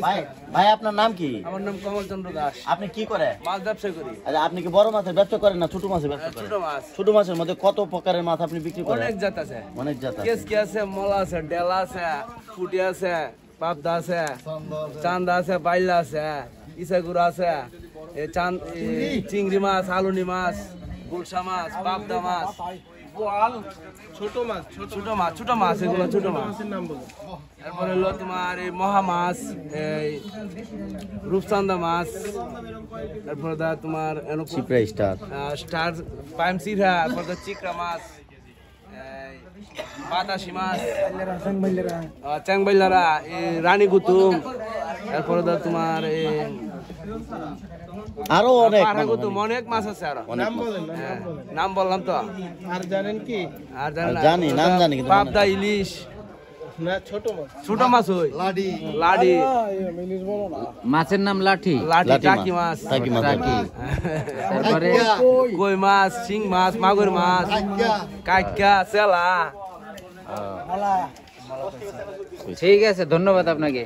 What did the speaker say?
ভাই ভাই আপনার নাম কি? আমার নাম কমল চন্দ্র দাস। আপনি কি করে? মাছ ব্যবসা করি। আচ্ছা আপনি কি বড় মাছের ব্যবসা করেন না ছোট মাছের ব্যবসা করেন? ছোট মাছ। ছোট মাছের মধ্যে কত প্রকারের মাছ আপনি বিক্রি করেন? অনেক জাত আছে। অনেক জাত আছে। কেসকি আছে, মলা আছে, ডেলা আছে, পুটি আছে, পাবদা আছে, চান্দা আছে, বাইলা আছে, ইসাগুড়া আছে, চিংড়ি মাছ, আলুনি মাছ, গুলশা মাছ, পাবদা মাছ, ছোট মাছ, এগুলো ছোট মাছ। তারপরে হলো তোমার এই মহা মাছ, এই রূপচান্দা মাছ, তারপরে তোমার চিপরা স্টার পাইম সিরা, তারপরে চিকরা মাছ, বাতাসি মাছ, চ্যাংবাইলারা, রানী গুতুম, তারপরে তোমার আরো অনেক অনেক মাছ আছে। আরো নাম বললাম তো। আর জানেন কি? আর জানি নাম জানি কিন্তু পাবদা, ইলিশ, না ছোট মাছ, ছোট মাছ ওই লাডি, মাছের নাম লাঠি, টাকি মাছ, তারপরে কই মাছ, শিং মাছ, মাগুর মাছ, কাইকা, চেলা। ঠিক আছে, ধন্যবাদ আপনাকে।